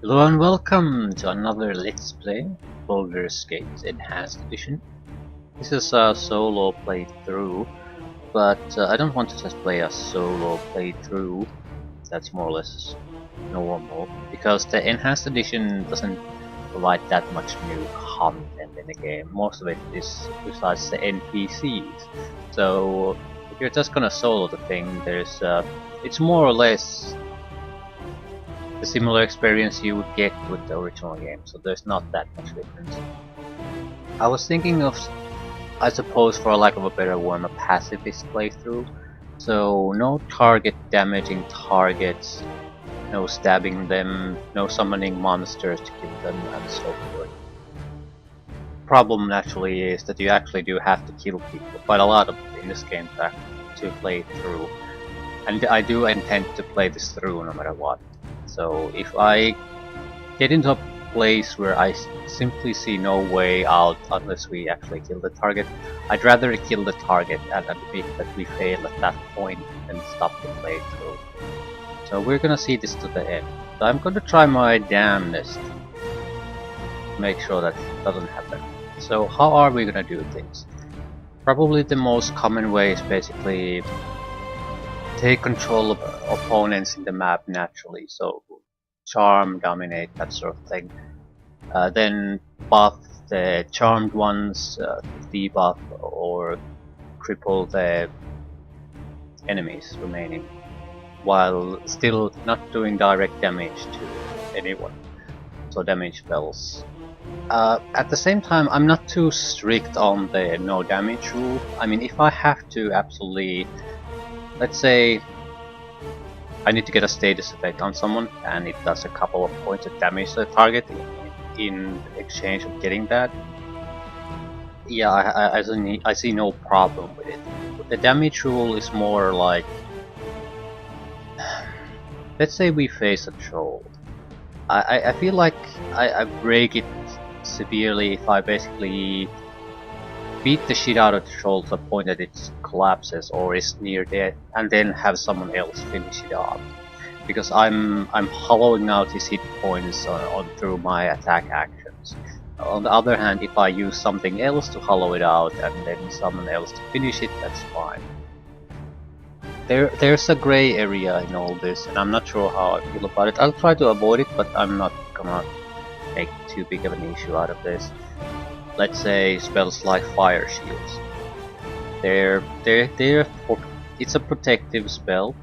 Hello and welcome to another Let's Play, Baldur's Gate Enhanced Edition. This is a solo playthrough, but I don't want to just play a solo playthrough. That's more or less normal, because the Enhanced Edition doesn't provide that much new content in the game. Most of it is besides the NPCs. So if you're just gonna solo the thing, it's more or less the similar experience you would get with the original game, so there's not that much difference. I was thinking of, I suppose for lack of a better one, a pacifist playthrough. So no target damaging targets, no stabbing them, no summoning monsters to kill them, and so forth. Problem naturally is that you actually do have to kill people, quite a lot of in this game to play through. And I do intend to play this through no matter what. So if I get into a place where I simply see no way out unless we actually kill the target, I'd rather kill the target and admit that we fail at that point and stop the playthrough. So we're gonna see this to the end. So I'm gonna try my damnedest to make sure that doesn't happen. So how are we gonna do things? Probably the most common way is basically take control of opponents in the map naturally, so charm, dominate, that sort of thing. Then buff the charmed ones, debuff or cripple the enemies remaining, while still not doing direct damage to anyone, so damage spells. At the same time, I'm not too strict on the no damage rule. I mean, if I have to absolutely, let's say I need to get a status effect on someone and it does a couple of points of damage to the target in exchange of getting that, yeah, I see no problem with it. The damage rule is more like, let's say we face a troll. I feel like I break it severely if I basically beat the shit out of the troll to the point that it collapses or is near death, and then have someone else finish it off. Because I'm hollowing out his hit points through my attack actions. On the other hand, if I use something else to hollow it out and then someone else to finish it, that's fine. There's a gray area in all this, and I'm not sure how I feel about it. I'll try to avoid it, but I'm not gonna make too big of an issue out of this. Let's say spells like fire shields. It's a protective spell,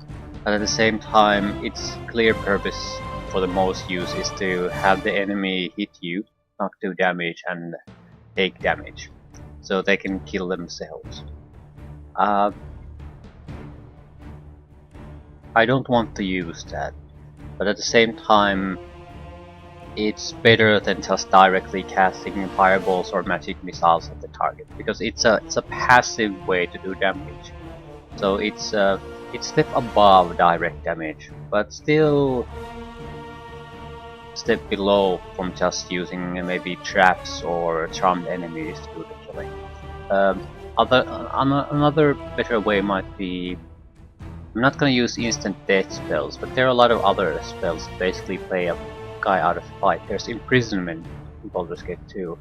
but at the same time, its clear purpose for the most use is to have the enemy hit you, not do damage, and take damage, so they can kill themselves. I don't want to use that, but at the same time, it's better than just directly casting fireballs or magic missiles at the target, because it's a passive way to do damage. So it's step above direct damage, but still step below from just using maybe traps or charmed enemies to do the killing. Another better way might be, I'm not gonna use instant death spells, but there are a lot of other spells that basically play a guy out of the fight. There's imprisonment in Baldur's Gate 2.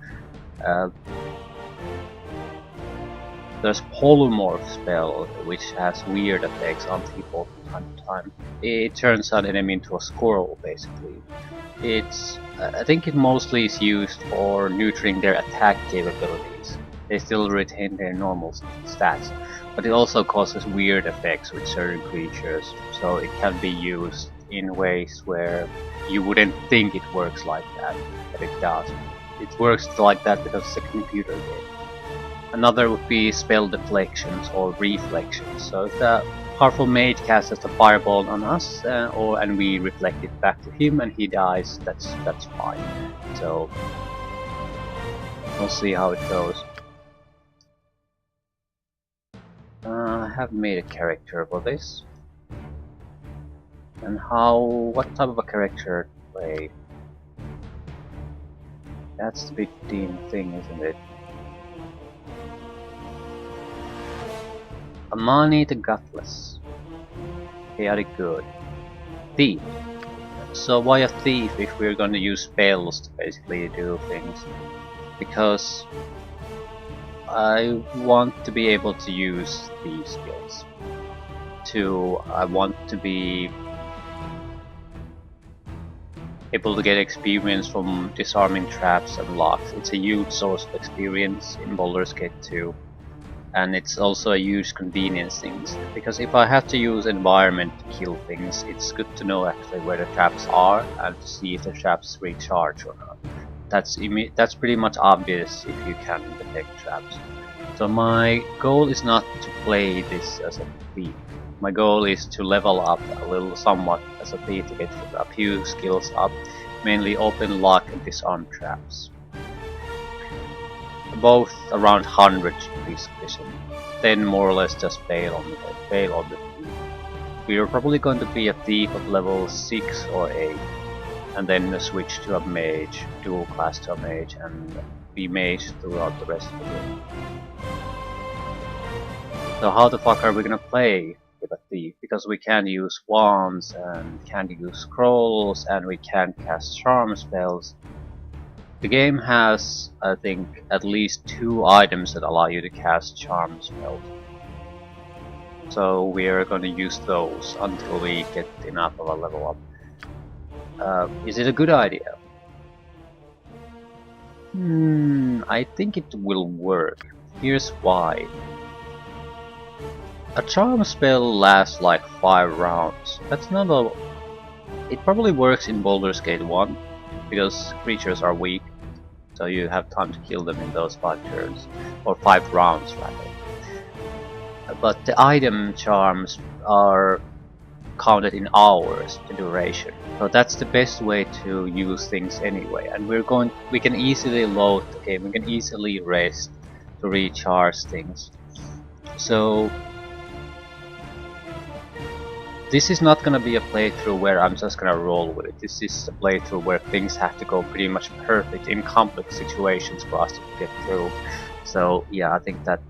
There's polymorph spell, which has weird effects on people from time to time. It turns an enemy into a squirrel, basically. I think it mostly is used for neutering their attack capabilities. They still retain their normal stats, but it also causes weird effects with certain creatures, so it can be used in ways where you wouldn't think it works like that, but it does. It works like that because it's a computer game. Another would be spell deflections or reflections. So if the powerful mage casts a fireball on us, and we reflect it back to him and he dies, that's fine. So we'll see how it goes. I have made a character for this. And what type of a character to play? That's the big thing, isn't it? Amani the Gutless. Chaotic Good. Thief. So why a thief if we're gonna use spells to basically do things? Because I want to be able to use these skills. I want to be able to get experience from disarming traps and locks. It's a huge source of experience in Baldur's Gate 2. And it's also a huge convenience thing, because if I have to use environment to kill things, it's good to know actually where the traps are and to see if the traps recharge or not. That's pretty much obvious if you can detect traps. So my goal is not to play this as a thief. My goal is to level up a little somewhat as a thief to get a few skills up, mainly open lock and disarm traps. Both around 100 should be sufficient. Then more or less just fail on the thief. We are probably going to be a thief of level 6 or 8, and then switch to a mage, dual class to a mage, and be mage throughout the rest of the game. So how the fuck are we gonna play with a thief? Because we can't use wands, and can't use scrolls, and we can't cast charm spells. The game has, I think, at least 2 items that allow you to cast charm spells. So we are going to use those until we get enough of a level up. Is it a good idea? I think it will work. Here's why. A charm spell lasts like 5 rounds. That's not a... It probably works in Baldur's Gate 1, because creatures are weak. So you have time to kill them in those 5 turns, or 5 rounds rather. But the item charms are counted in hours, the duration. So that's the best way to use things anyway. And we can easily load the game, we can easily rest to recharge things. So this is not gonna be a playthrough where I'm just gonna roll with it. This is a playthrough where things have to go pretty much perfect in complex situations for us to get through. So yeah, I think that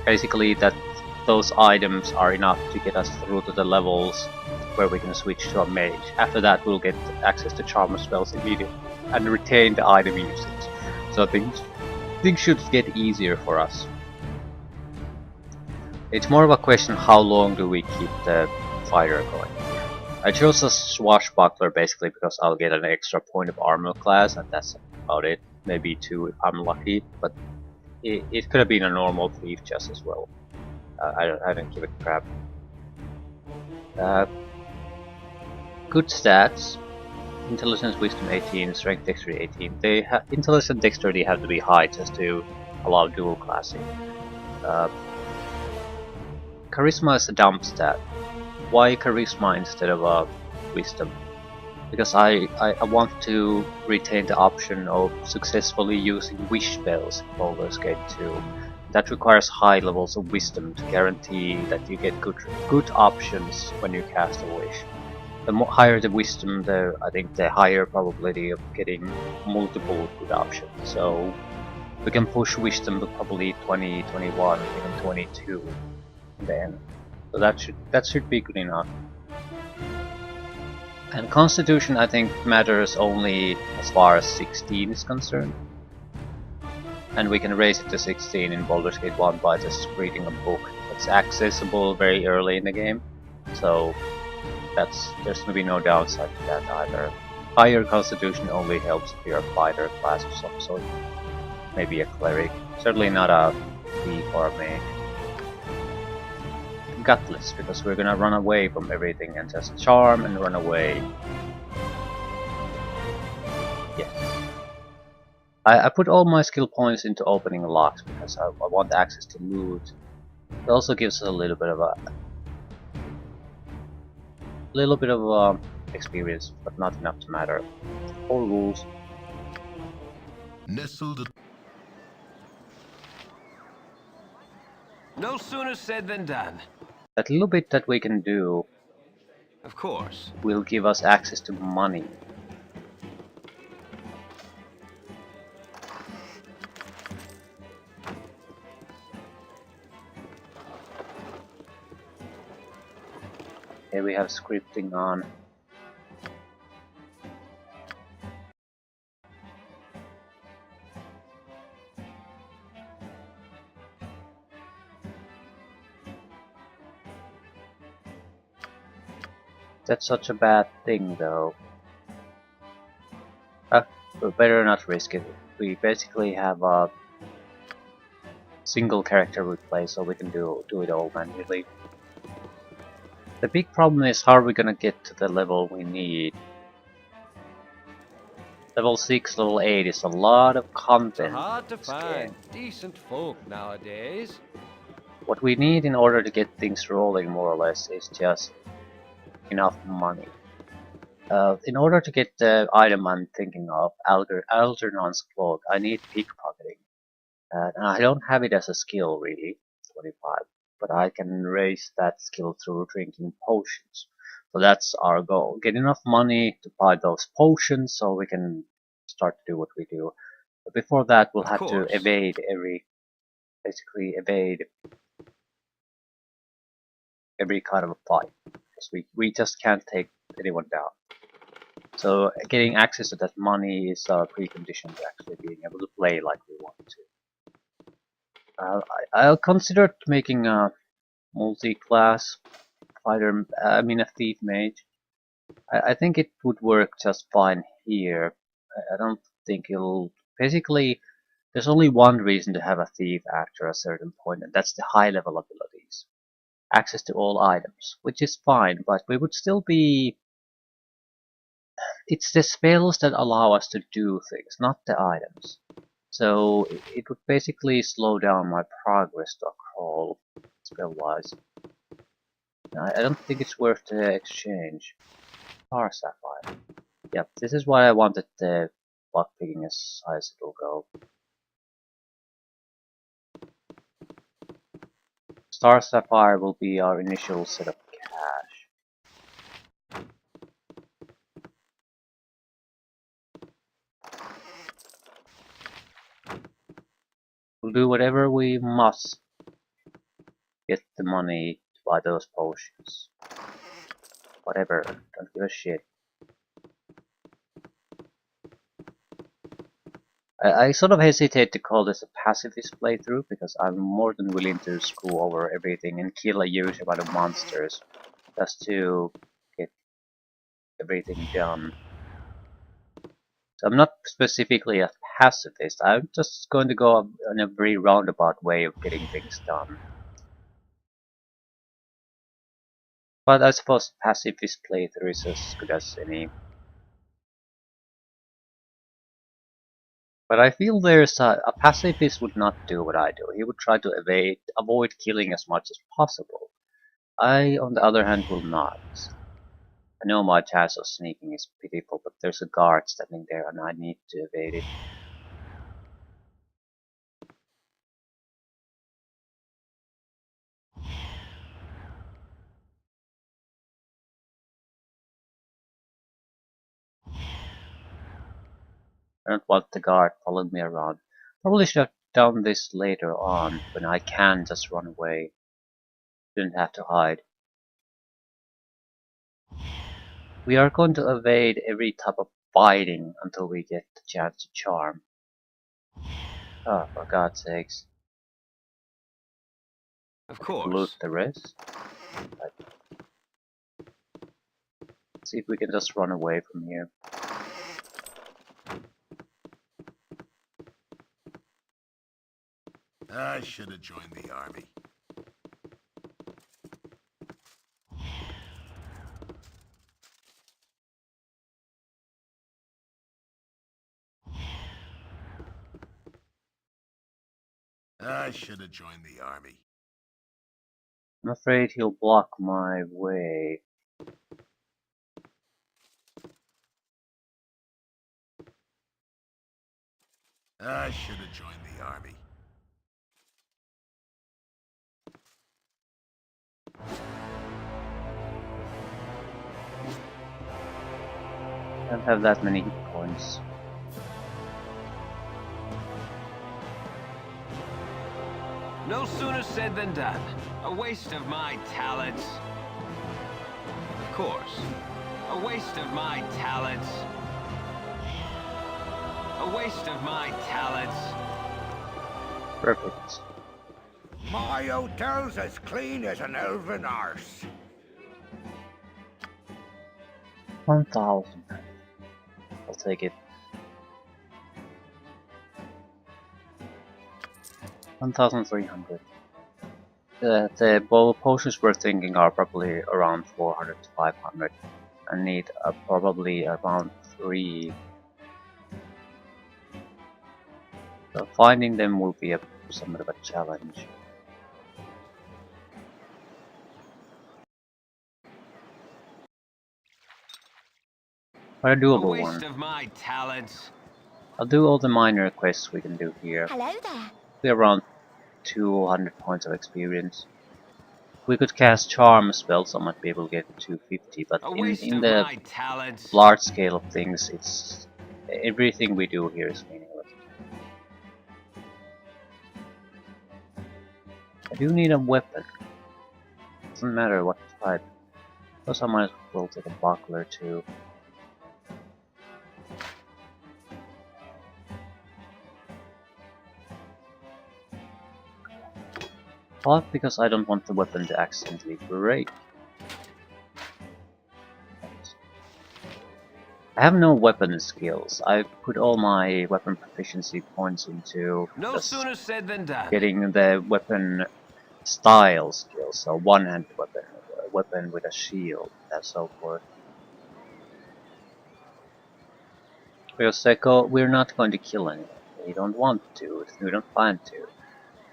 basically those items are enough to get us through to the levels where we can switch to a mage. After that we'll get access to charm spells immediately and retain the item usage. So things should get easier for us. It's more of a question how long do we keep the fighter going. I chose a swashbuckler basically because I'll get an extra point of armor class, and that's about it. Maybe 2 if I'm lucky, but it could have been a normal thief just as well. I don't give a crap. Good stats. Intelligence, Wisdom 18, Strength, Dexterity 18. Intelligence and Dexterity have to be high just to allow dual classing. Charisma is a dump stat. Why Charisma instead of Wisdom? Because I want to retain the option of successfully using wish spells in Baldur's Gate 2. That requires high levels of wisdom to guarantee that you get good options when you cast a wish. The higher the wisdom, I think the higher probability of getting multiple good options. So we can push wisdom to probably 20, 21, even 22 in the end. So that should be good enough. And Constitution, I think, matters only as far as 16 is concerned. And we can raise it to 16 in Baldur's Gate 1 by just reading a book. It's accessible very early in the game, so there's gonna be no downside to that either. Higher Constitution only helps if you're a fighter class of some sort. Maybe a cleric. Certainly not a thief or a mage. Gutless, because we're gonna run away from everything and just charm and run away. Yes. I put all my skill points into opening locks because I want access to loot. It also gives us a little bit of experience, but not enough to matter. All rules. Nestled. No sooner said than done. That little bit that we can do, of course, will give us access to money. Okay, we have scripting on. That's such a bad thing, though. We better not risk it. We basically have a single character we play, so we can do it all manually. The big problem is how are we gonna get to the level we need. Level 6, level 8 is a lot of content Hard to in this find game. decent folk nowadays. What we need in order to get things rolling more or less is just enough money. In order to get the item I'm thinking of, Algernon's cloak, I need pickpocketing. And I don't have it as a skill really, 25, but I can raise that skill through drinking potions. So that's our goal. Get enough money to buy those potions so we can start to do what we do. But before that we'll Of have to course. basically evade every kind of a fight. Because we just can't take anyone down. So getting access to that money is a precondition to actually being able to play like we want to. I'll consider making a multi-class fighter, I mean a thief mage. I think it would work just fine here. I don't think it'll... Basically, there's only one reason to have a thief after a certain point, and that's the high level abilities. Access to all items, which is fine, but we would still be... It's the spells that allow us to do things, not the items. So it would basically slow down my progress to a crawl, spell-wise. I don't think it's worth the exchange. Star Sapphire. Yep, this is why I wanted the lockpicking as high as it'll go. Star Sapphire will be our initial set of cash. We'll do whatever we must get the money to buy those potions. Whatever, don't give a shit. I sort of hesitate to call this a pacifist playthrough because I'm more than willing to screw over everything and kill a huge amount of monsters just to get everything done. So I'm not specifically a pacifist, I'm just going to go on a very roundabout way of getting things done. But I suppose pacifist playthrough is as good as any. But I feel there's a pacifist would not do what I do. He would try to avoid killing as much as possible. I, on the other hand, will not. I know my chance of sneaking is pitiful, but there's a guard standing there and I need to evade it. I don't want the guard following me around. Probably should have done this later on, when I can just run away. Didn't have to hide. We are going to evade every type of fighting until we get the chance to charm. Oh, for God's sakes. Of Loot course. the rest. See if we can just run away from here. I should have joined the army. I should have joined the army. I'm afraid he'll block my way. I should have joined the army. I don't have that many hit points. No sooner said than done. A waste of my talents. Of course. A waste of my talents. A waste of my talents. Perfect. My hotel's as clean as an elven arse. 1,000. I'll take it. 1,300. The potions we're thinking are probably around 400 to 500. I need probably around 3. So finding them will be somewhat of a challenge. But a A doable waste one. of my talents. I'll do all the minor quests we can do here. Hello there. We're around 200 points of experience. We could cast charm spells, I might be able to get 250, but A waste in of the my talents. large scale of things, it's everything we do here is meaningless. I do need a weapon. Doesn't matter what type. Plus I might as well take a buckler too. But because I don't want the weapon to accidentally break. I have no weapon skills. I put all my weapon proficiency points into No just sooner said than done. getting the weapon style skills, so one-handed weapon, a weapon with a shield, and so forth. Because we're not going to kill anyone. We don't want to, we don't plan to.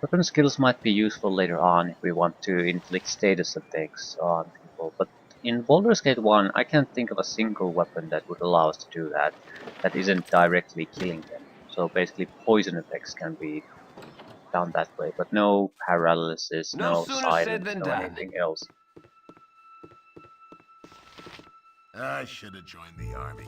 Weapon skills might be useful later on if we want to inflict status effects on people, but in Baldur's Gate 1 I can't think of a single weapon that would allow us to do that, that isn't directly killing them. So basically poison effects can be done that way, but no paralysis, No no sooner said silence, than no done. anything else. I should have joined the army.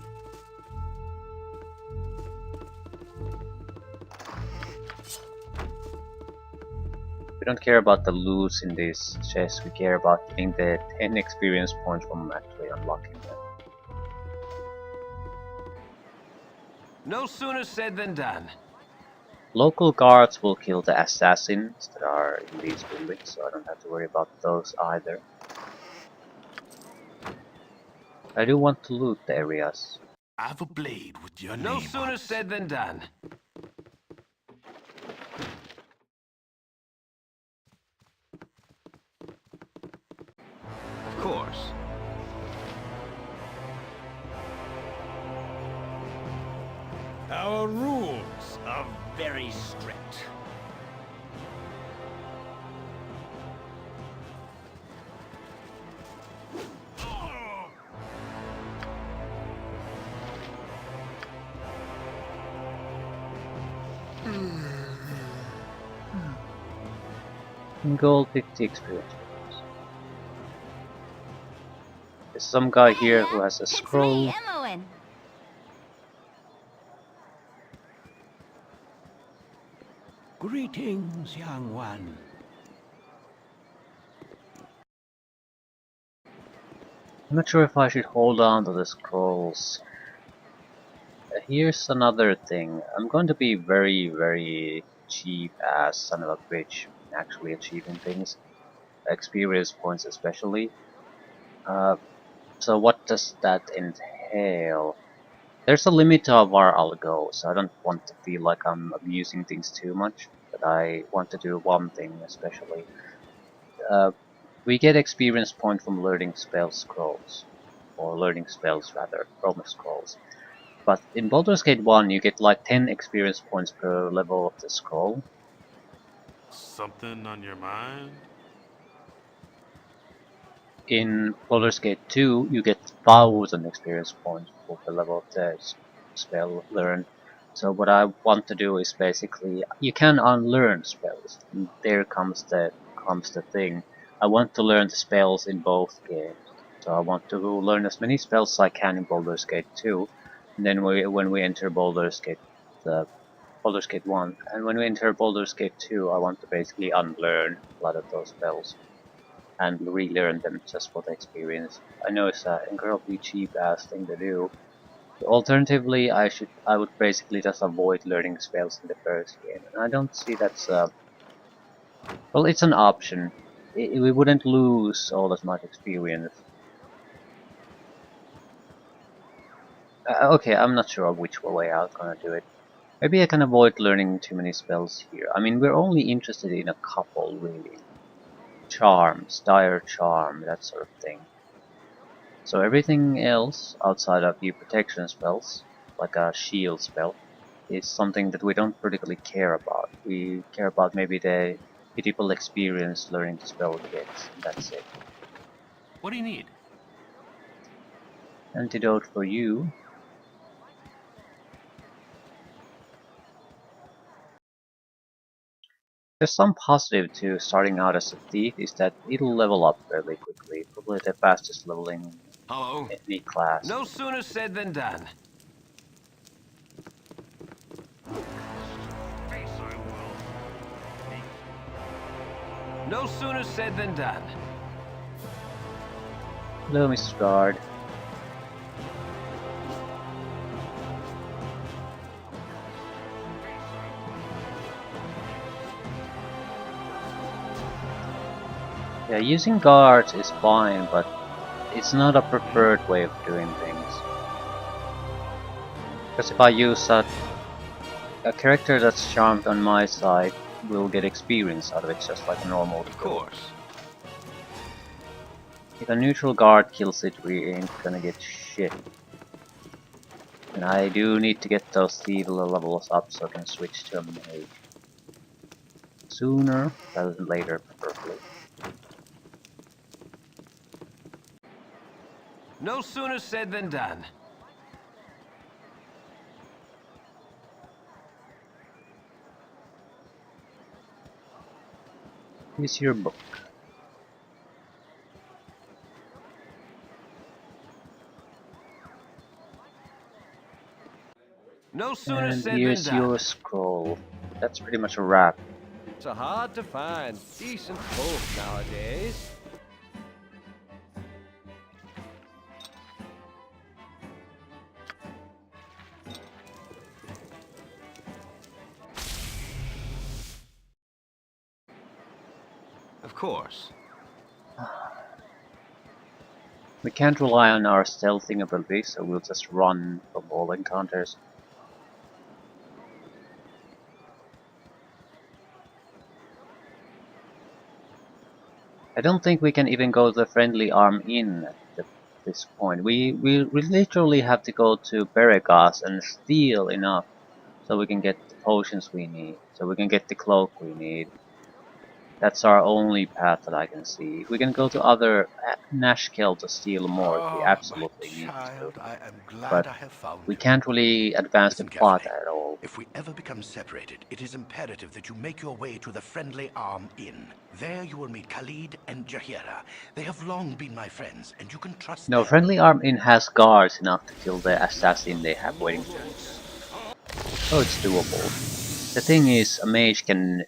We don't care about the loot in this chest, we care about getting the 10 experience points from actually unlocking them. No sooner said than done. Local guards will kill the assassins that are in these buildings, so I don't have to worry about those either. I do want to loot the areas. I have a blade with your No name sooner on it. said than done. Of course. Our rules are very strict. Gold 50 experience points. There's some guy here who has a scroll. It's me, Imoen. Greetings, young one. I'm not sure if I should hold on to the scrolls. Here's another thing. I'm going to be very cheap as son of a bitch actually achieving things. Experience points especially. So what does that entail? There's a limit to how far I'll go, so I don't want to feel like I'm abusing things too much, but I want to do one thing especially. We get experience point from learning spell scrolls, or learning spells rather, from scrolls. But in Baldur's Gate 1 you get like 10 experience points per level of the scroll. Something on your mind? In Baldur's Gate 2 you get 1,000 experience points for the level of the spell learned. So what I want to do is basically, you can unlearn spells, and there comes the thing. I want to learn the spells in both games. So I want to learn as many spells as I can in Baldur's Gate 2, and then when we enter Baldur's Gate 1, and when we enter Baldur's Gate 2 I want to basically unlearn a lot of those spells and relearn them just for the experience. I know it's an incredibly cheap ass thing to do. Alternatively, I would basically just avoid learning spells in the first game, and I don't see that's well, it's an option. We wouldn't lose all that much experience. Okay, I'm not sure which way I'm gonna do it. Maybe I can avoid learning too many spells here. I mean, we're only interested in a couple, really. Charms, dire charm, that sort of thing. So everything else outside of the protection spells, like a shield spell, is something that we don't particularly care about. We care about maybe the pitiful experience learning the spell gets, and that's it. What do you need? Antidote for you. There's some positive to starting out as a thief is that it'll level up fairly quickly, probably the fastest leveling Hello? in any class. No sooner said than done. No sooner said than done. Hello, Mr. Guard. Yeah, using guards is fine, but it's not a preferred way of doing things. Because if I use a character that's charmed on my side, will get experience out of it just like a normal Of kill. course. If a neutral guard kills it, we ain't gonna get shit. And I do need to get those evil levels up so I can switch to a mage. Sooner rather than later, preferably. No sooner said than done. Here's your book. No sooner And said than here's done. your scroll. That's pretty much a wrap. It's hard to find decent folk nowadays. Of course. We can't rely on our stealthing ability, so we'll just run from all encounters. I don't think we can even go to the friendly arm inn at this point. We literally have to go to Beregas and steal enough so we can get the potions we need, so we can get the cloak we need. That's our only path that I can see. We can go to other Nashkel to steal more if we My absolutely need to, child, I am glad but I have found we you. can't really advance the Listen plot carefully. at all. If we ever become separated, it is imperative that you make your way to the Friendly Arm Inn. There you will meet Khalid and Jahira. They have long been my friends, and you can trust No, them. Friendly Arm Inn has guards enough to kill the assassin they have waiting to. So it's doable. The thing is, a mage can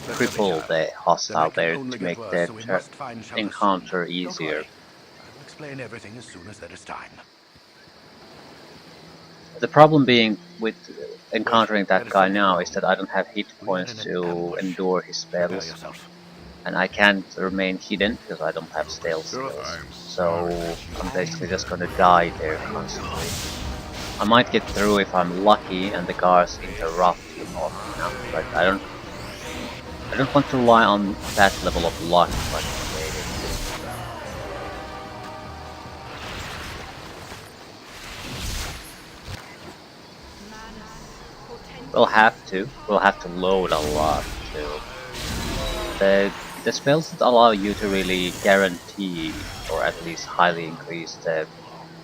cripple the Then hostile it can there only to get make worse, the so we must find shelter encounter soon. Don't easier. worry. I will explain everything as soon as there is time. The problem being with encountering Good. Let that us guy send you now home. is that I don't have hit We are points in an to ambush. endure his Prepare spells, yourself. and I can't remain hidden because I don't have stealth skills. So I'm basically just gonna die there constantly. I might get through if I'm lucky and the guards interrupt him often enough, but I don't want to rely on that level of luck like created. We'll have to load a lot too. The spells that allow you to really guarantee or at least highly increase the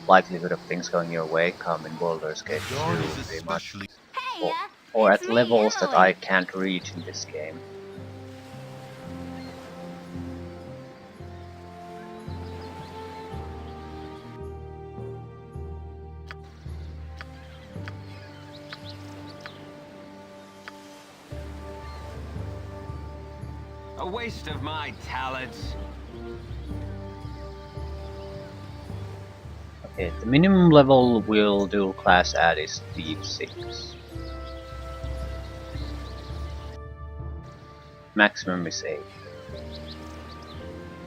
likelihood of things going your way come in Baldur's Gate 2 pretty much. Or, or at levels that I can't reach in this game. A waste of my talents. Okay, the minimum level we'll do class at is Thief 6. Maximum is 8.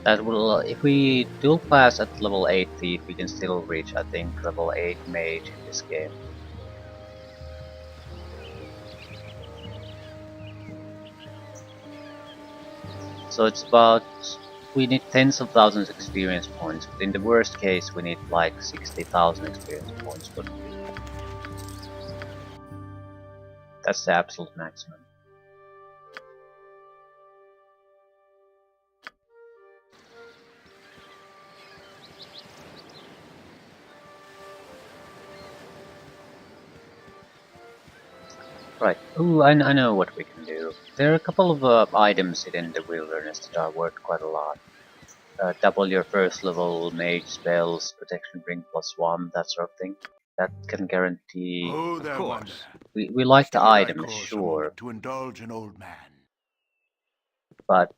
That will, if we dual class at level 8 thief, we can still reach, I think, level 8 mage in this game. So it's about, we need tens of thousands experience points, but in the worst case we need like 60,000 experience points, but that's the absolute maximum. Right, ooh, I know what we can do. There are a couple of items hidden in the wilderness that are worth quite a lot. Double your first level mage spells, protection ring +1, that sort of thing. That can guarantee... Oh, Of there, course. Wonder. We like the Stay thy items, course a sure, moment to indulge an old man. but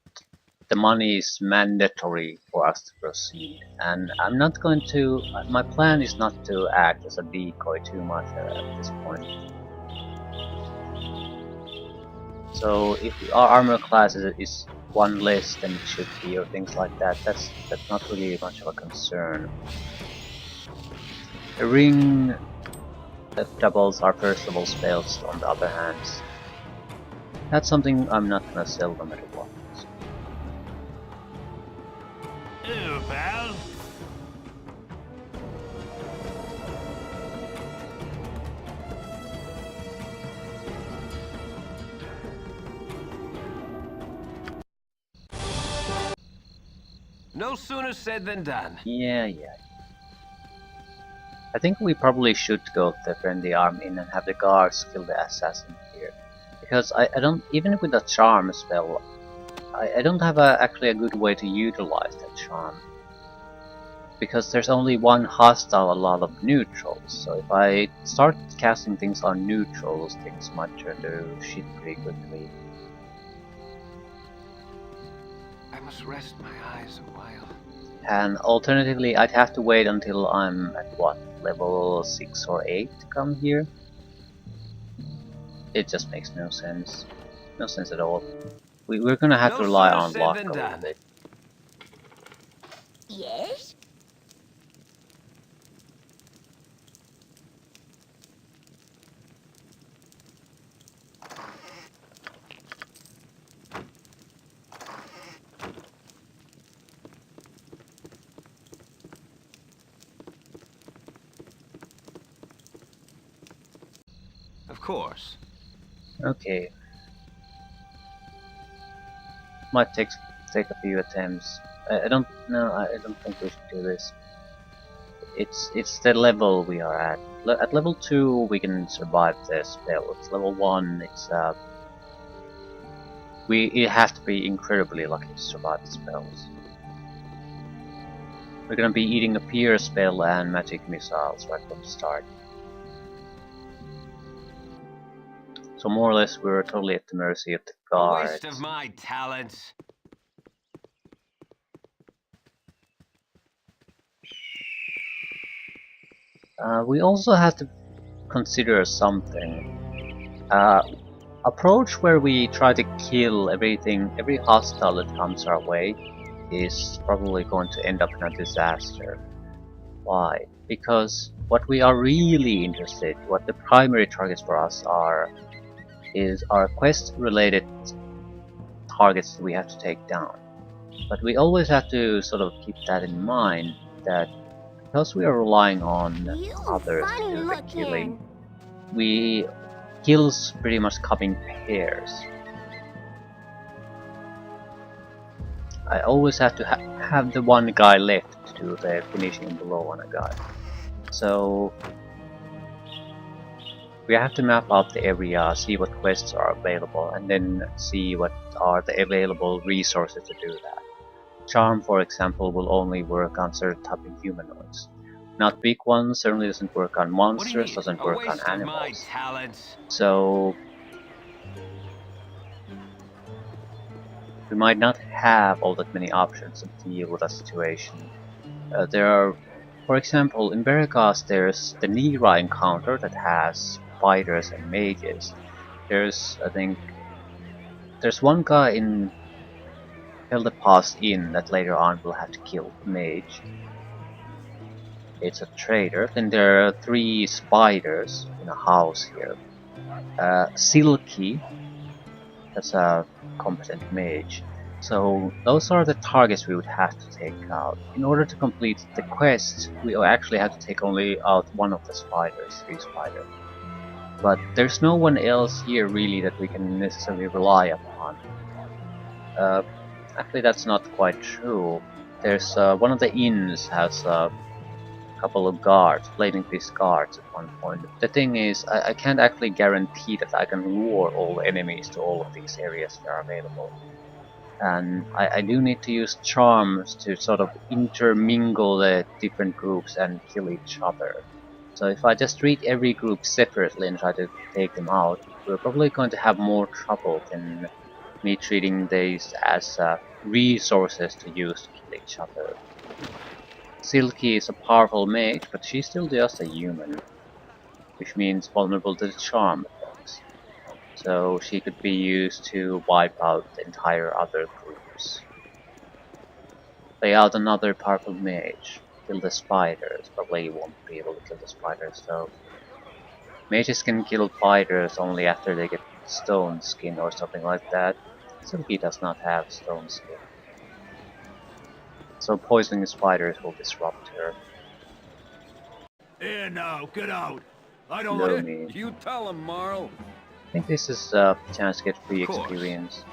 the money is mandatory for us to proceed. And I'm not going to... my plan is not to act as a decoy too much at this point. So if our armor class is one less than it should be or things like that, that's not really much of a concern. A ring that doubles our first level spells on the other hand, that's something I'm not gonna sell no matter what. Hello, pal. No sooner said than done. Yeah. I think we probably should go to the friendly arm inn and have the guards kill the assassin here. Because I don't, even with a charm spell, I don't have actually a good way to utilize that charm. Because there's only one hostile, a lot of neutrals, so if I start casting things on neutrals, things might turn to shit pretty quickly. I must rest my eyes a while. And alternatively, I'd have to wait until I'm at what, level 6 or 8 to come here? It just makes no sense. No sense at all. We're gonna have to rely on luck a little bit. Yes? Of course. Okay. Might take a few attempts. I don't think we should do this. It's the level we are at. At level 2 we can survive the spell. It's level 1. It has to be incredibly lucky to survive the spells. We're gonna be eating a peer spell and magic missiles right from the start. So more or less we're totally at the mercy of the A guards. waste of my talents. We also have to consider something. Approach where we try to kill every hostile that comes our way is probably going to end up in a disaster. Why? Because what we are really interested, what the primary targets for us is our quest-related targets that we have to take down. But we always have to sort of keep that in mind, that because we are relying on others to do the killing, kills pretty much come in pairs. I always have to have the one guy left to do the finishing blow on a guy. So we have to map out the area, see what quests are available, and then see what are the available resources to do that. Charm, for example, will only work on certain type of humanoids. Not big ones, certainly doesn't work on monsters, doesn't work on animals. So we might not have all that many options to deal with a situation. There are, for example, in Veracast there's the Nira encounter that has fighters and mages. I think, there's one guy in held a pass in that later on will have to kill the mage. It's a trader. Then there are 3 spiders in a house here. Silky, that's a competent mage. So those are the targets we would have to take out. In order to complete the quest, we actually have to take only out one of the spiders, 3 spiders. But there's no one else here really that we can necessarily rely upon. Actually, that's not quite true. There's one of the inns has a couple of guards, flaming fist guards at one point. The thing is, I can't actually guarantee that I can lure all enemies to all of these areas that are available. And I do need to use charms to sort of intermingle the different groups and kill each other. So if I just treat every group separately and try to take them out, we're probably going to have more trouble than me treating these as resources to use to kill each other. Silky is a powerful mage, but she's still just a human, which means vulnerable to the charm effects. So she could be used to wipe out the entire other groups. Play out another powerful mage, kill the spiders, probably won't be able to kill the spiders though. Mages can kill spiders only after they get stone skin or something like that. Silky does not have stone skin. So poisoning spiders will disrupt her. Here now, get out. I don't No like... me. You tell him, Marl. I think this is a chance to get free Of course. experience.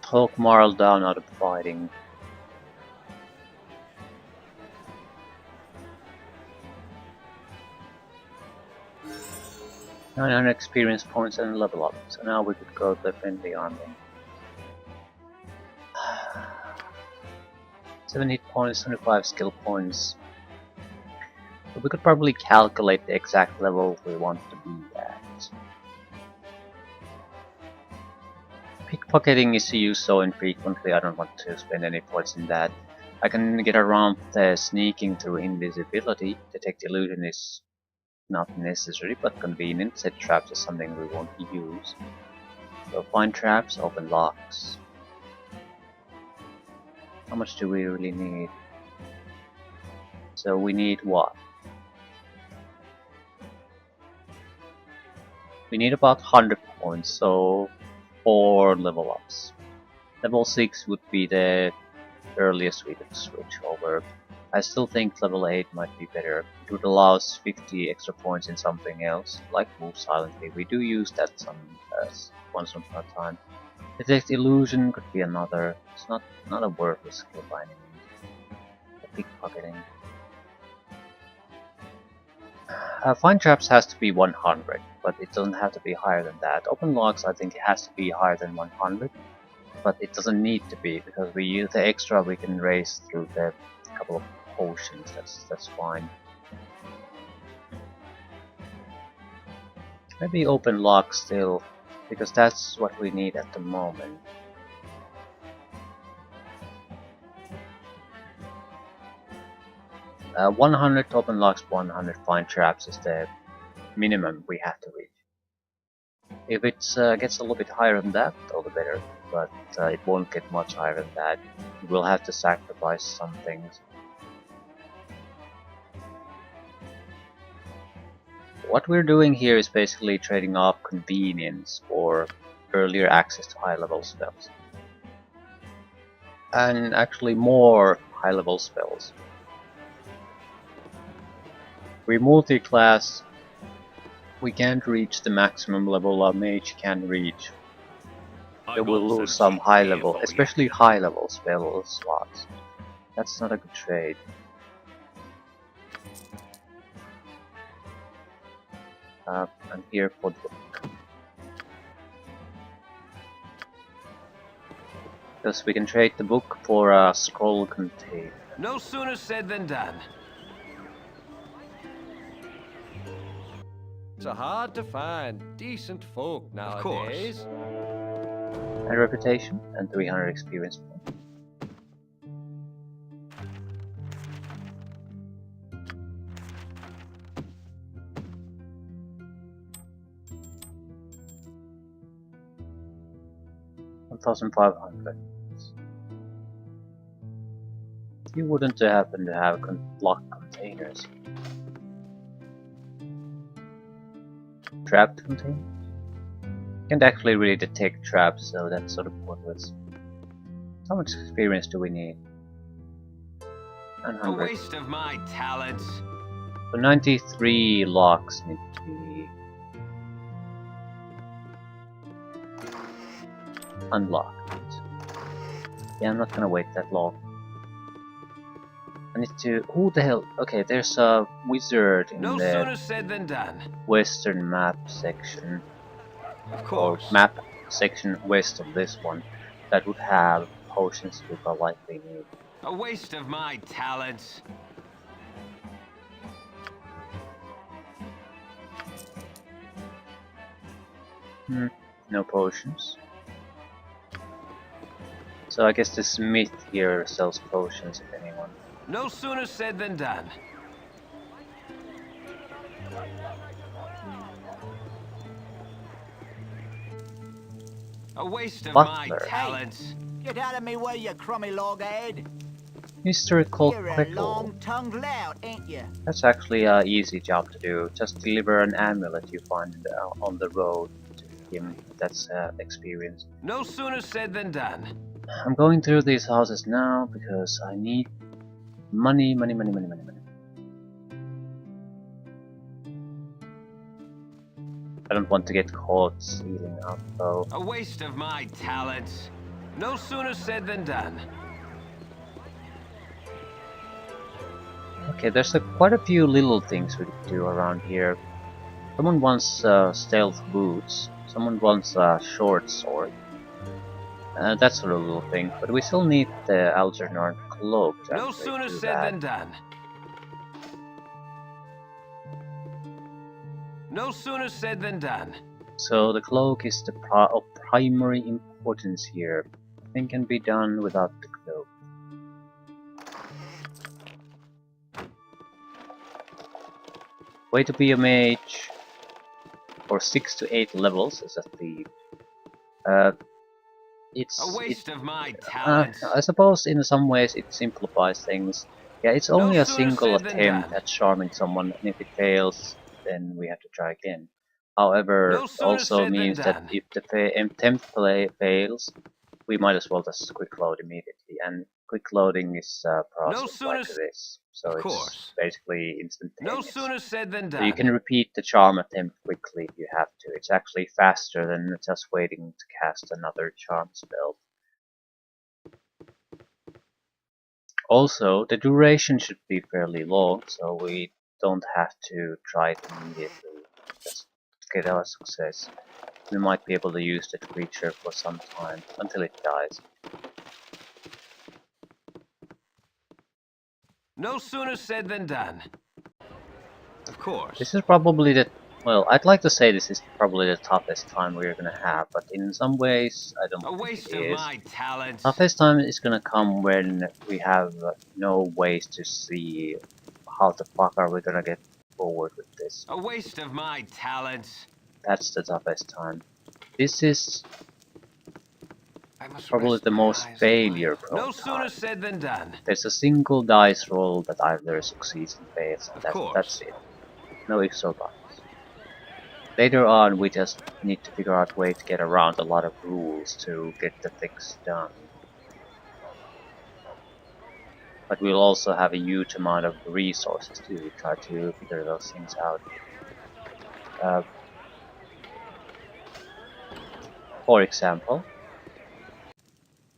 Talk Marl down out of fighting. $900 experience points and level up, so now we could go to the friendly army. 7 hit points, 25 skill points. But we could probably calculate the exact level we want to be at. Pickpocketing is used so infrequently, I don't want to spend any points in that. I can get around the sneaking through invisibility. Detect illusion is not necessary, but convenient. Set traps is something we won't use. So find traps, open locks. How much do we really need? So we need what? We need about 100 points, so 4 level ups. Level 6 would be the earliest we could switch over. I still think level 8 might be better. It would allow us 50 extra points in something else, like move silently. We do use that once upon a time. Detect illusion could be another. It's not a worthless skill by any means. Pickpocketing. Find traps has to be 100, but it doesn't have to be higher than that. Open locks, I think it has to be higher than 100, but it doesn't need to be because we use the extra we can raise through the couple of potions. That's fine. Maybe open lock still, because that's what we need at the moment. Uh, 100 open locks, 100 find traps is the minimum we have to reach. If it gets a little bit higher than that, all the better, but it won't get much higher than that. We'll have to sacrifice some things. What we're doing here is basically trading off convenience for earlier access to high level spells. And actually more high level spells. We're multi-class. We can't reach the maximum level a mage can reach. They will lose some high level, especially high level spell slots. That's not a good trade. I'm here for the book. Because we can trade the book for a scroll container. No sooner said than done. It's hard to find decent folk nowadays. And reputation, and 300 experience points. $1,500. You wouldn't happen to have locked containers. Trapped containers? Can't actually really detect traps, so that's sort of pointless. How much experience do we need? A 900. waste of my talents. So 93 locks need to be unlocked. Yeah, I'm not gonna wait that long. I need to... Who the hell? Okay, there's a wizard in No the sooner said than done. western map section. Of Or course. map section west of this one. That would have potions we will likely need. A waste of my talents. No potions. So I guess the smith here sells potions if anyone. No sooner said than done. A waste of my Butler. talents. Get out of me way, you crummy loghead. Historical You're a quickle. long-tongued lout, ain't you? That's actually an easy job to do. Just deliver an amulet you find on the road to him. That's experience. No sooner said than done. I'm going through these houses now because I need money, money, money, money, money, money. I don't want to get caught stealing up though. A waste of my talents. No sooner said than done. Okay, there's quite a few little things we could do around here. Someone wants stealth boots. Someone wants a short sword. That sort of little thing. But we still need the Algernon cloak to No actually sooner do said that. than done. No sooner said than done. So the cloak is of primary importance here. Nothing can be done without the cloak. Way to be a mage for 6 to 8 levels as a thief. A waste of my talents. I suppose in some ways it simplifies things. Yeah, it's only No a sooner single said than attempt done. at charming someone, and if it fails, then we have to try again. However, No it sooner also said than means that done. if the attempt fails, we might as well just quick load immediately. And quick loading is a process sooner like this, so Of it's course. basically No instantaneous. sooner said than So you done. can repeat the charm attempt quickly if you have to. It's actually faster than just waiting to cast another charm spell. Also, the duration should be fairly long, so we don't have to try it immediately. Just get our success. We might be able to use that creature for some time, until it dies. No sooner said than done. Of course. This is probably the... Well, I'd like to say this is probably the toughest time we're gonna have, but in some ways, I don't A think waste it of is. my talents. Toughest time is gonna come when we have no ways to see how the fuck are we gonna get forward with this. A waste of my talents. That's the toughest time. This is I must probably rest the my most eyes failure a while. No prone sooner time. said than done. There's a single dice roll that either succeeds and fails, and Of that's course. it. No ifs or buts. Later on, we just need to figure out a way to get around a lot of rules to get the things done. But we'll also have a huge amount of resources to try to figure those things out. For example,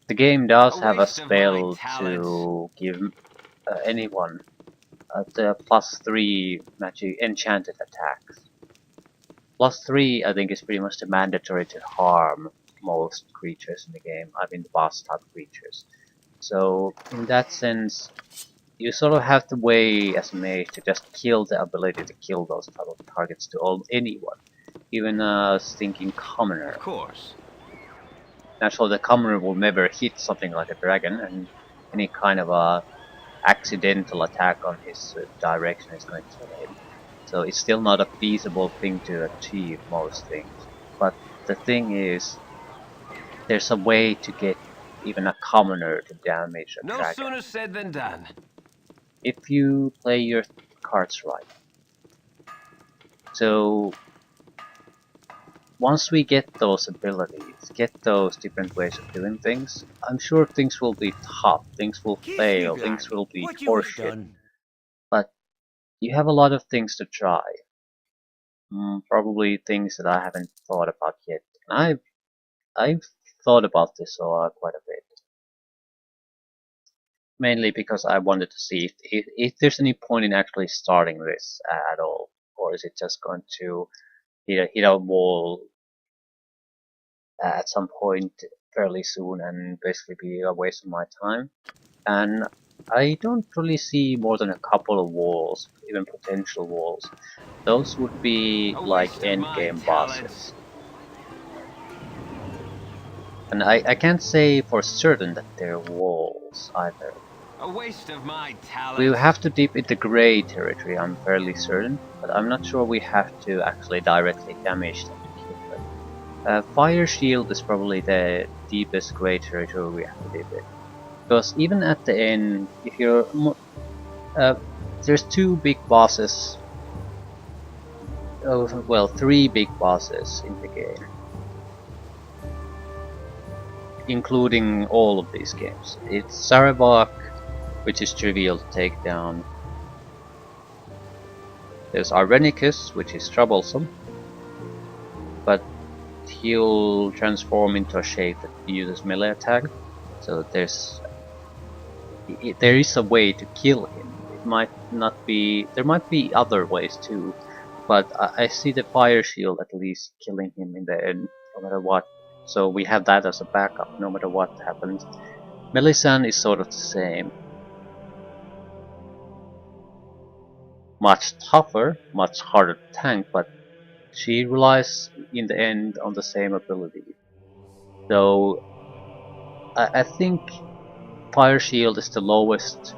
the game does A have a waste of my spell talents. to give anyone the +3 magic enchanted attacks. +3 I think is pretty much the mandatory to harm most creatures in the game. I mean the boss type creatures. So in that sense, you sort of have to weigh as a mage to just kill the ability to kill those type of targets to anyone, even a stinking commoner. Of course. Naturally, the commoner will never hit something like a dragon, and any kind of a accidental attack on his direction is going to kill him. So it's still not a feasible thing to achieve most things. But the thing is, there's a way to get even a commoner to damage a No dragon. sooner said than done. If you play your cards right. So once we get those abilities, get those different ways of doing things, I'm sure things will be tough, things will Kiss me, fail, blood. things will be What you have horseshit. done? But you have a lot of things to try. Probably things that I haven't thought about yet. And I've thought about this quite a bit. Mainly because I wanted to see if there's any point in actually starting this at all. Or is it just going to hit a wall at some point fairly soon and basically be a waste of my time. And I don't really see more than a couple of walls, even potential walls. Those would be A like waste of my endgame talents. bosses. And I can't say for certain that they're walls either. A waste of my talents. We have to dip into grey territory, I'm fairly certain, but I'm not sure we have to actually directly damage them to kill them. Fire Shield is probably the deepest grey territory we have to dip in. Because even at the end, if you're there's two big bosses, well, three big bosses in the game, including all of these games. It's Sarevok, which is trivial to take down. There's Arvenicus, which is troublesome, but he'll transform into a shape that uses melee attack. So there is a way to kill him. It might not be. There might be other ways too, but I see the Fire Shield at least killing him in the end, no matter what. So we have that as a backup, no matter what happens. Melisande is sort of the same. Much tougher, much harder to tank, but she relies in the end on the same ability. So I think Fire Shield is the lowest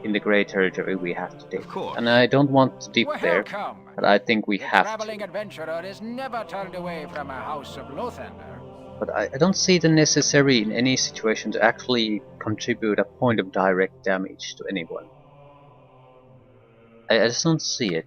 in the grey territory we have to dip. Of course. And I don't want to dip there, Welcome. but I think we The have traveling to. adventurer is never turned away from a house of Lothander. But I don't see the necessary in any situation to actually contribute a point of direct damage to anyone. I just don't see it.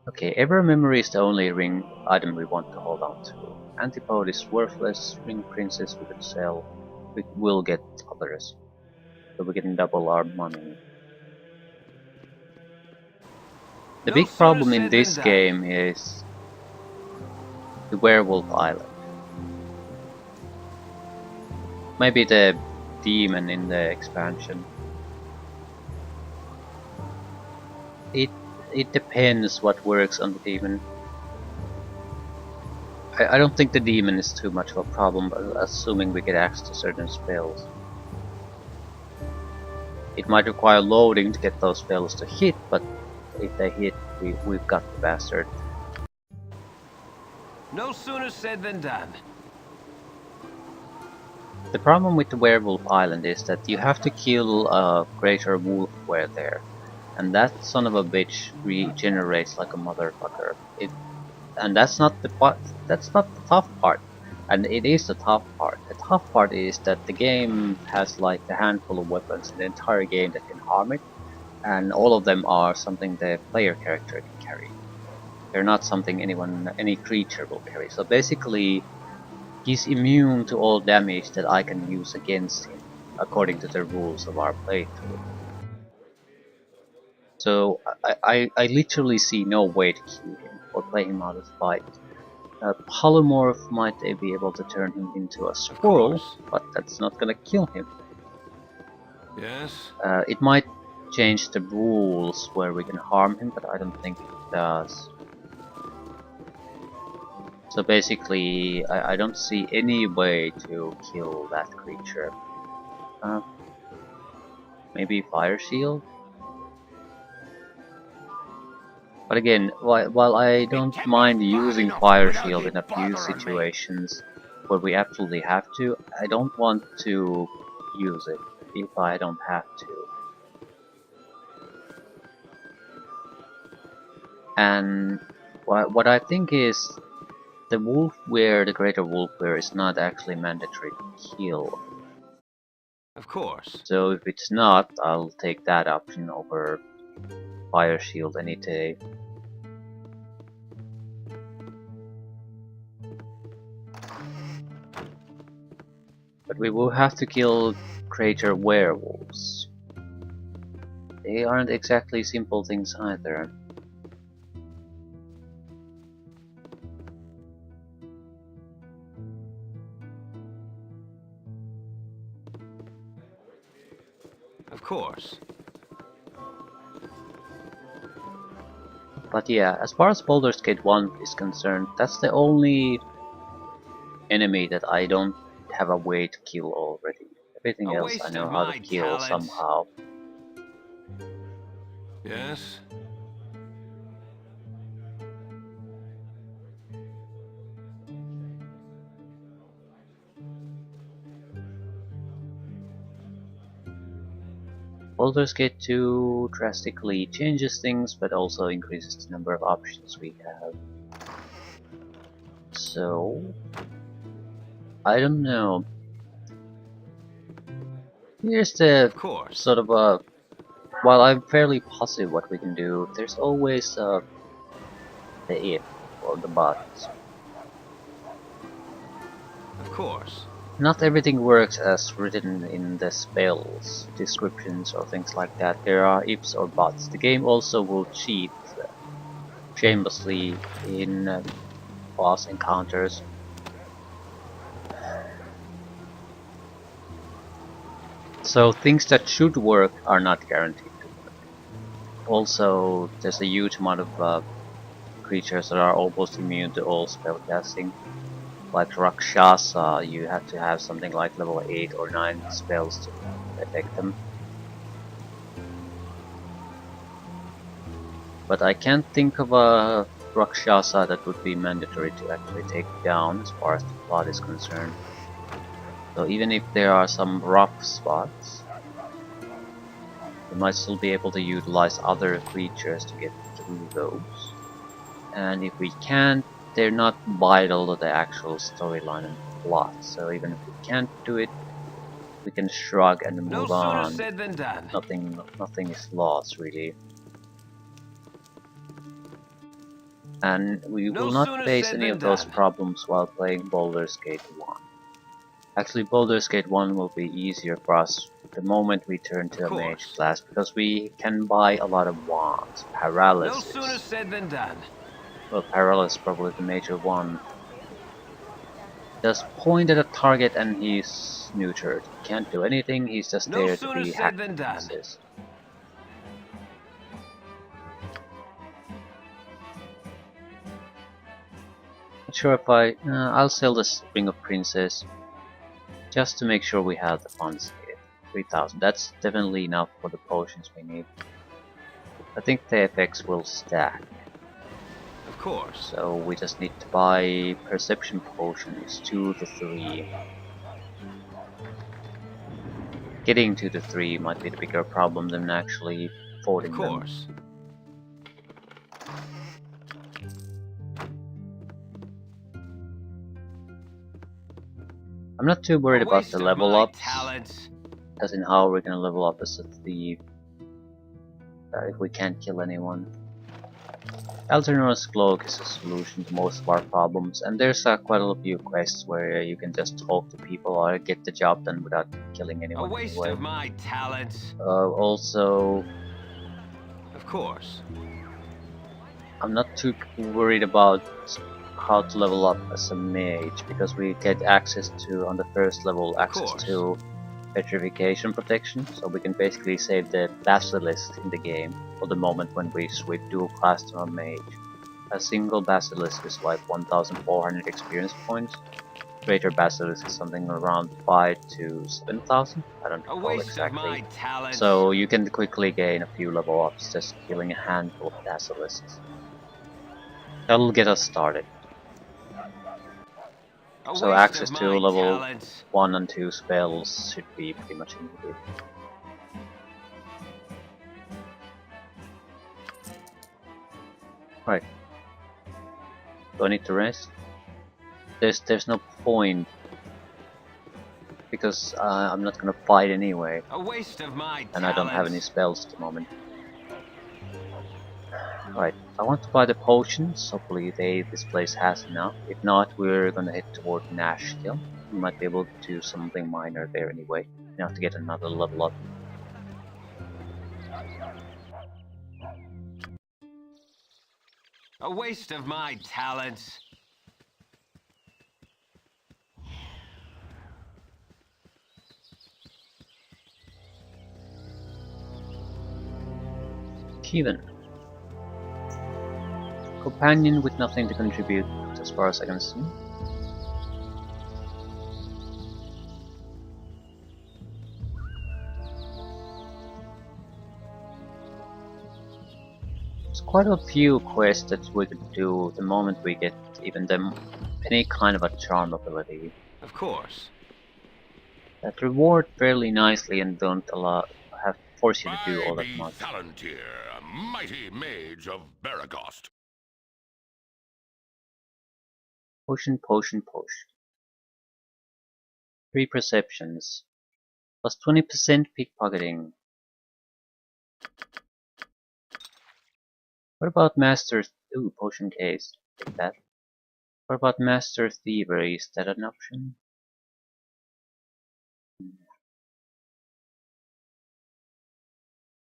Okay, Ever Memory is the only ring item we want to hold on to. Antipode is worthless, Ring Princess we could sell. We will get others. So we can double our money. The No big sooner problem in said than this done. game is the Werewolf Island. Maybe the demon in the expansion. It depends what works on the demon. I don't think the demon is too much of a problem, assuming we get access to certain spells. It might require loading to get those spells to hit, but if they hit, we've got the bastard. No sooner said than done. The problem with the Werewolf Island is that you have to kill a greater wolf where there. And that son of a bitch regenerates like a motherfucker. And that's not the tough part. And it is the tough part. The tough part is that the game has like a handful of weapons in the entire game that can harm it, and all of them are something the player character can carry. They're not something any creature will carry. So basically, he's immune to all damage that I can use against him, according to the rules of our playthrough. So I literally see no way to kill him or play him out of the fight. Polymorph might be able to turn him into a squirrel, but that's not gonna kill him. Yes. It might change the rules where we can harm him, but I don't think it does. So basically, I don't see any way to kill that creature. Maybe fire shield? But again, while I don't mind using fire shield in a few situations where we absolutely have to, I don't want to use it if I don't have to. And what I think is the the greater wolf wear is not actually mandatory to kill. Of course. So if it's not, I'll take that option over fire shield any day. But we will have to kill greater werewolves. They aren't exactly simple things either. Of course. But yeah, as far as Baldur's Gate 1 is concerned, that's the only enemy that I don't have a way to kill already. Everything A else I waste know of how to my kill talents. somehow. Yes? Baldur's Gate 2 drastically changes things, but also increases the number of options we have. So, I don't know. Here's the Of course. sort of a... While I'm fairly positive what we can do, there's always the if or the but. Of course. Not everything works as written in the spells, descriptions or things like that. There are ifs or buts. The game also will cheat shamelessly in boss encounters. So things that should work are not guaranteed to work. Also, there's a huge amount of creatures that are almost immune to all spellcasting. Like Rakshasa, you have to have something like level 8 or 9 spells to affect them. But I can't think of a Rakshasa that would be mandatory to actually take down as far as the plot is concerned. So even if there are some rough spots, we might still be able to utilize other creatures to get through those. And if we can't, they're not vital to the actual storyline and plot, so even if we can't do it, we can shrug and No move sooner on. said than done. Nothing is lost, really. And we No will not sooner face said any than of those done. problems while playing Baldur's Gate 1. Actually, Baldur's Gate 1 will be easier for us the moment we turn to a mage class, because we can buy a lot of wands. No Paralysis. sooner said than done. Well, paralysis is probably the major one. Just point at a target and he's neutered. He can't do anything, he's just No there to sooner be said hacked than to done. pieces. Not sure if I'll sell this Ring of Princess just to make sure we have the funds here. 3,000. That's definitely enough for the potions we need. I think the effects will stack. Of course. So we just need to buy perception potions 2 to 3. Getting 2 to 3 might be the bigger problem than actually affording Of them. course. I'm not too worried A about waste the of level my ups, talents. as in how we're gonna level up as a thief if we can't kill anyone. Algernor's Cloak is a solution to most of our problems, and there's quite a few quests where you can just talk to people or get the job done without killing A anyone waste anyway. of my talents. Also, Of course. I'm not too worried about how to level up as a mage, because we get access to, on the first level, access course. to petrification protection, so we can basically save the basilisk in the game for the moment when we switch dual class to a mage. A single basilisk is like 1400 experience points. Greater basilisk is something around 5 to 7000, I don't A recall waste of my exactly. talents. So you can quickly gain a few level ups just killing a handful of basilisks. That'll get us started. A So waste access of to my level talents. 1 and 2 spells should be pretty much immediate. Right. Do I need to rest? There's no point, because I'm not gonna fight anyway, A waste of my talents. and I don't have any spells at the moment. Right, I want to buy the potions. Hopefully this place has enough. If not, we're gonna head toward Nashville. We might be able to do something minor there anyway. We have to get another level up. A waste of my talents. Kevin. Companion with nothing to contribute, as far as I can see. There's quite a few quests that we could do the moment we get even any kind of a charm ability. Of course. That reward fairly nicely and don't force you to do all that much. Palantir, a mighty mage of Baragost. Potion, potion, potion. 3 perceptions. Plus 20% pickpocketing. What about Master... Ooh, potion case. Take that. What about Master Thievery? Is that an option?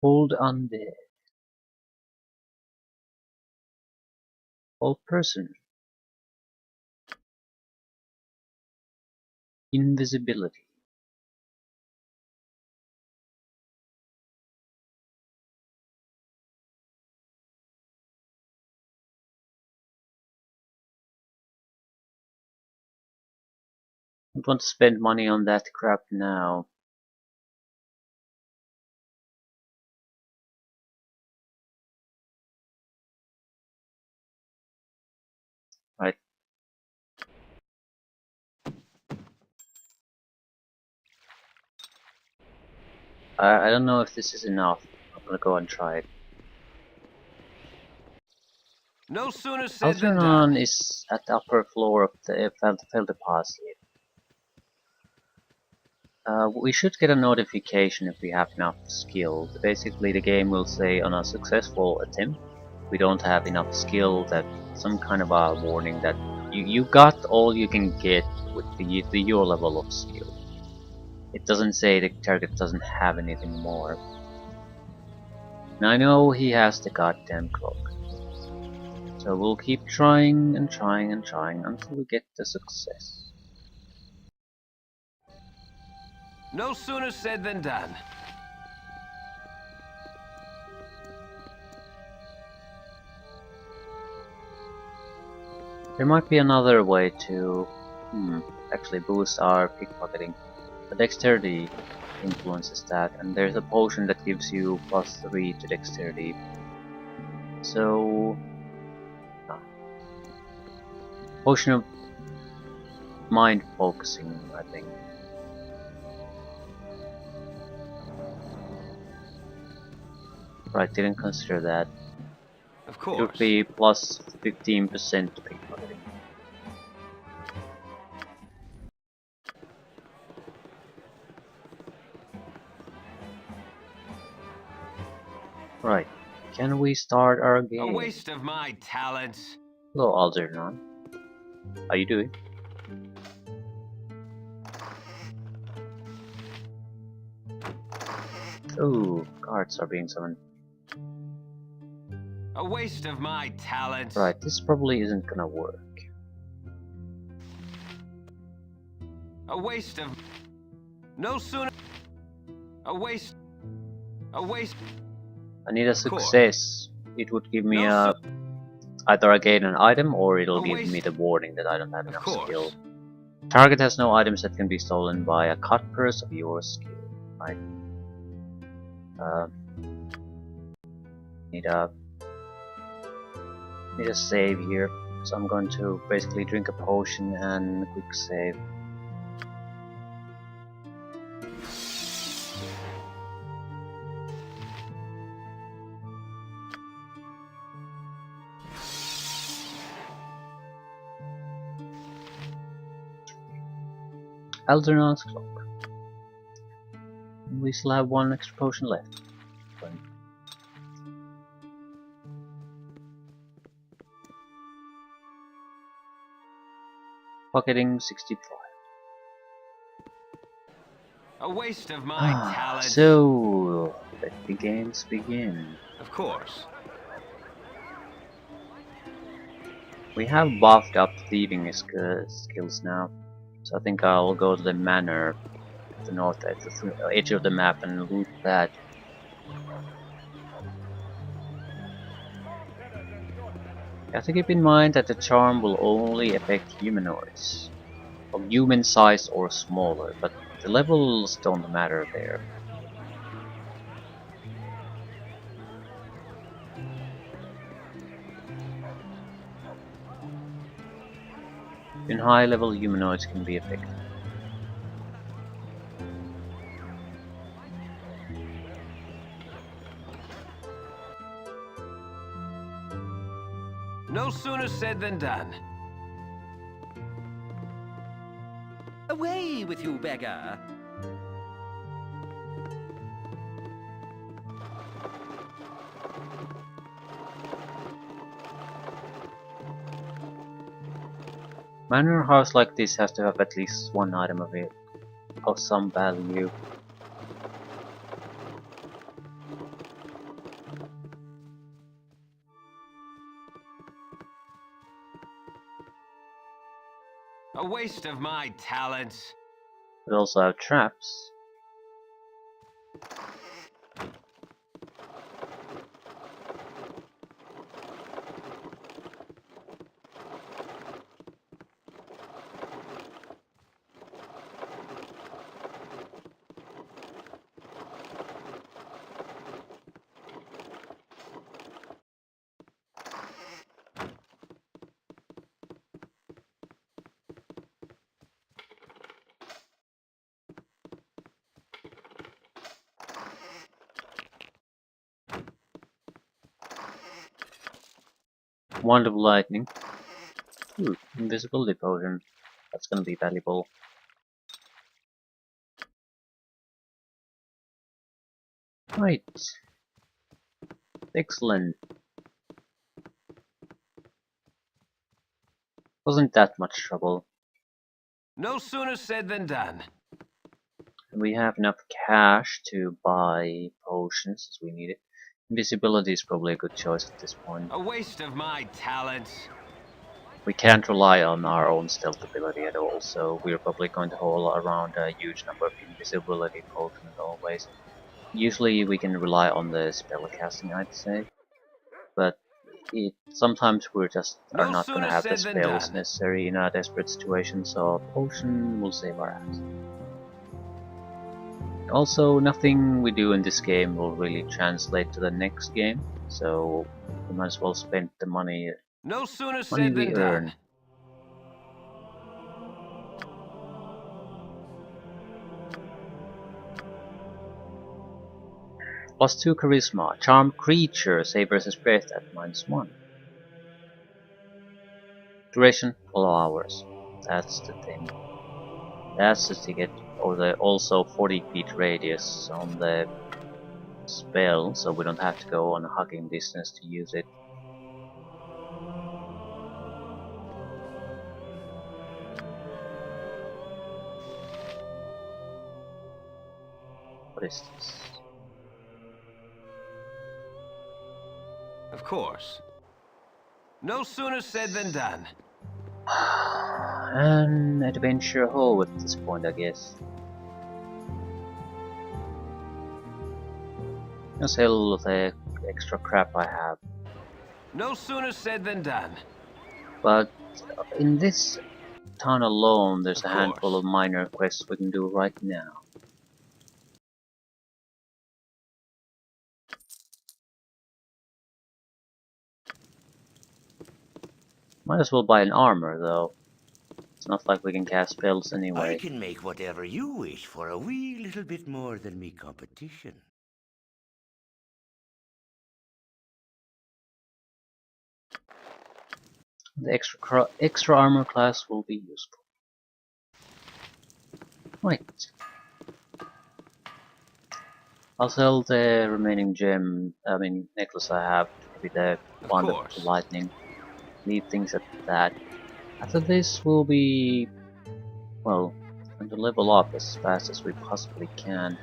Hold undead. Hold person. Invisibility. Don't want to spend money on that crap now. Right. I don't know if this is enough. I'm gonna go and try it. No sooner said than Algernon done. is at the upper floor of the field deposit. We should get a notification if we have enough skill. Basically, the game will say on a successful attempt, we don't have enough skill, that some kind of a warning that you got all you can get with your level of skill. It doesn't say the target doesn't have anything more. And I know he has the goddamn cloak. So we'll keep trying and trying and trying until we get the success. No sooner said than done. There might be another way to actually boost our pickpocketing. The dexterity influences that, and there's a potion that gives you +3 to dexterity. So, potion of mind focusing, I think. Right, didn't consider that. Of It course. would be plus 15% pickpocketing. Right, can we start our A game? waste of my talents. Hello Algernon. How you doing? Oh, guards are being summoned. A waste of my talents. Right, this probably isn't gonna work. A waste of... No sooner... A waste. A waste. I need a Of course. success. It would give me No a either I gain an item or it'll A give me waste. the warning that I don't have Of enough course. skill. Target has no items that can be stolen by a cut purse of your skill. Right. Need a save here, so I'm going to basically drink a potion and quick save. Aldernon's clock. We still have one extra potion left. Fine. Pocketing 65. A waste of my talent. So let the games begin. Of course. We have buffed up thieving skills now, so I think I'll go to the manor at the north edge of the map and loot that. You have to keep in mind that the charm will only affect humanoids, of human size or smaller, but the levels don't matter there. In high level humanoids can be affected. No sooner said than done. Away with you, beggar! Manor house like this has to have at least one item of it, of some value. A waste of my talents. We also have traps. Wand of lightning. Ooh, invisibility potion. That's gonna be valuable. Right. Excellent. Wasn't that much trouble. No sooner said than done. And we have enough cash to buy potions as we need it. Invisibility is probably a good choice at this point. A waste of my talents. We can't rely on our own stealth ability at all, so we're probably going to haul around a huge number of invisibility potions always. Usually we can rely on the spell casting, I'd say, but sometimes we just are No not going to sooner have the said than spells done. necessary in a desperate situation, so a potion will save our ass. Also, nothing we do in this game will really translate to the next game, so we might as well spend the money No sooner said we than done. earn. +2 charisma, charm creature, save versus breath at -1. Duration 12 hours. That's the thing. That's the ticket. Or the also 40 feet radius on the spell, so we don't have to go on a hugging distance to use it. What is this? Of course. No sooner said than done. An adventure hole at this point, I guess. I'll sell the extra crap I have. No sooner said than done. But in this town alone, there's Of a handful course. of minor quests we can do right now. Might as well buy an armor, though. It's not like we can cast spells I anyway. can make whatever you wish for a wee little bit more than me competition. The extra armor class will be useful. Wait. I'll sell the remaining necklace I have, maybe the Of wand of course. lightning. Leave things at that. After this, we'll be, well, going to level up as fast as we possibly can.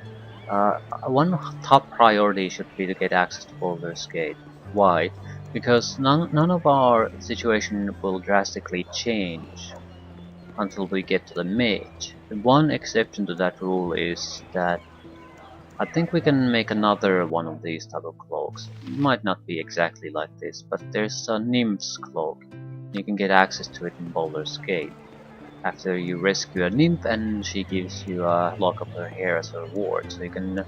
One top priority should be to get access to Baldur's Gate. Why? Because none of our situation will drastically change until we get to the mage. The one exception to that rule is that I think we can make another one of these type of cloaks. It might not be exactly like this, but there's a nymph's cloak. You can get access to it in Baldur's Gate. After you rescue a nymph and she gives you a lock of her hair as a reward, so you can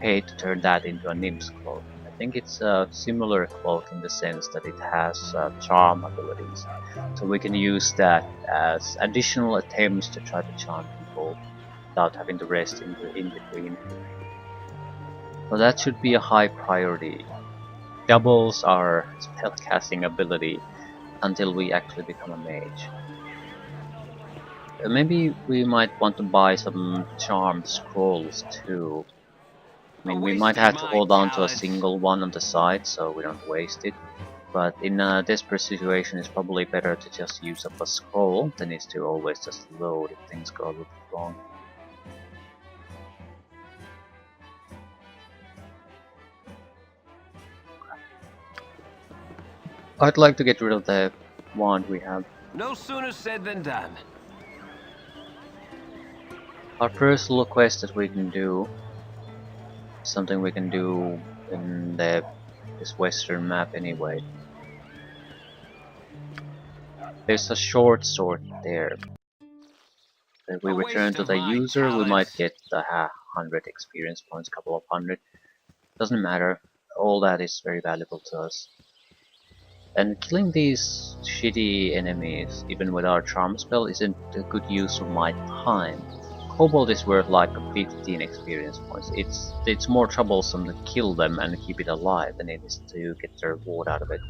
pay to turn that into a nymph's cloak. I think it's a similar cloak in the sense that it has charm abilities, so we can use that as additional attempts to try to charm people without having to rest in between. So that should be a high priority. Doubles our spellcasting ability until we actually become a mage. Maybe we might want to buy some charm scrolls too. I A mean, we waste might of have to my hold on to a talents. single one on the side so we don't waste it. But in a desperate situation, it's probably better to just use up a scroll than is to always just load if things go a little bit wrong. I'd like to get rid of the wand we have. No sooner said than done. Our first little quest that we can do, something we can do in this western map anyway. There's a short sword there. If we A return waste to of the my user, we might talents. get the 100 experience points, couple of hundred. Doesn't matter. All that is very valuable to us. And killing these shitty enemies, even with our charm spell, isn't a good use of my time. Kobold is worth like 15 experience points. It's more troublesome to kill them and keep it alive than it is to get the reward out of it.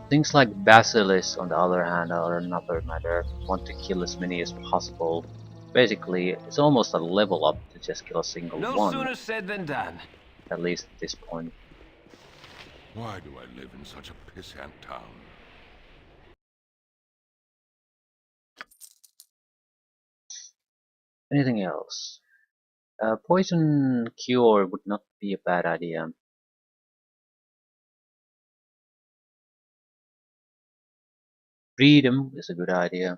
Things like Basilisk, on the other hand, are another matter. Want to kill as many as possible. Basically, it's almost a level up to just kill a single No one, sooner said than done. at least at this point. Why do I live in such a pissant town? Anything else? Poison cure would not be a bad idea. Freedom is a good idea.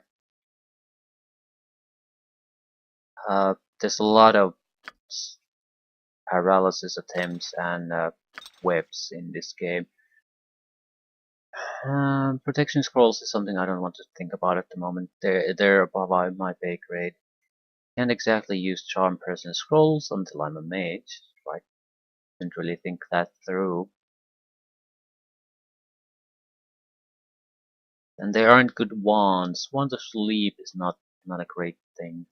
There's a lot of paralysis attempts and webs in this game. Protection scrolls is something I don't want to think about at the moment. They're above my pay grade. Can't exactly use charm person scrolls until I'm a mage, right? Didn't really think that through. And they aren't good wands. Wand of sleep is not a great thing.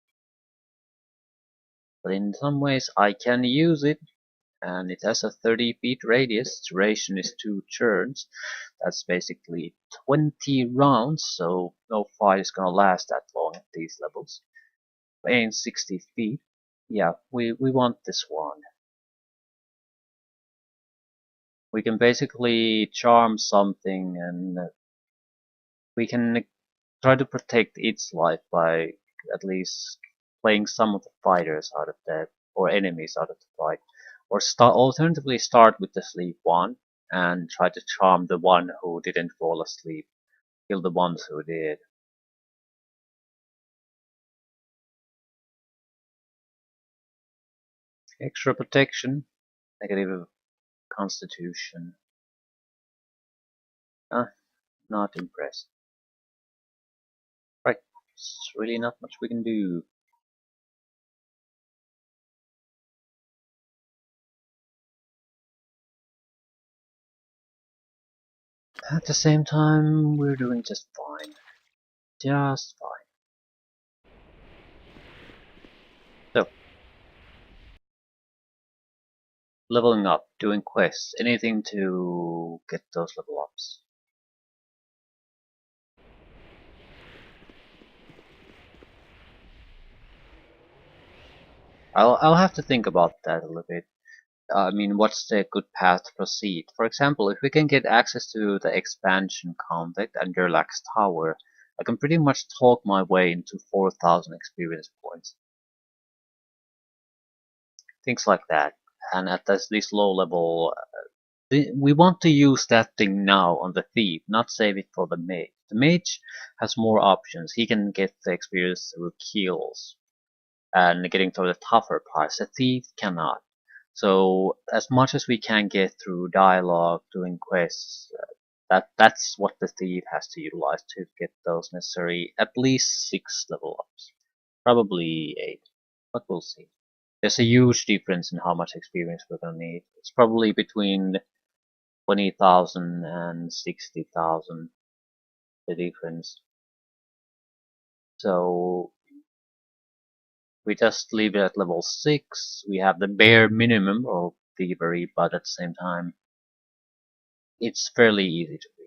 But in some ways I can use it, and it has a 30 feet radius. Its duration is 2 turns. That's basically 20 rounds, so no fight is gonna last that long at these levels. And 60 feet. Yeah, we want this one. We can basically charm something and we can try to protect its life by at least playing some of the fighters out of the or enemies out of the fight, or alternatively start with the sleep one and try to charm the one who didn't fall asleep, kill the ones who did. Extra protection. Negative constitution. Not impressed. Right, there's really not much we can do. At the same time, we're doing just fine. Just fine. So, leveling up, doing quests, anything to get those level ups. I'll have to think about that a little bit. I mean, what's the good path to proceed? For example, if we can get access to the expansion convict and Durlax's tower, I can pretty much talk my way into 4,000 experience points. Things like that. And at this low level, we want to use that thing now on the thief, not save it for the mage. The mage has more options. He can get the experience through kills and getting to the tougher parts. The thief cannot. So as much as we can get through dialogue, doing quests, that's what the thief has to utilize to get those necessary at least 6 level ups. Probably 8, but we'll see. There's a huge difference in how much experience we're gonna need. It's probably between 20,000 and 60,000, the difference. So we just leave it at level 6. We have the bare minimum of thievery, but at the same time, it's fairly easy to do.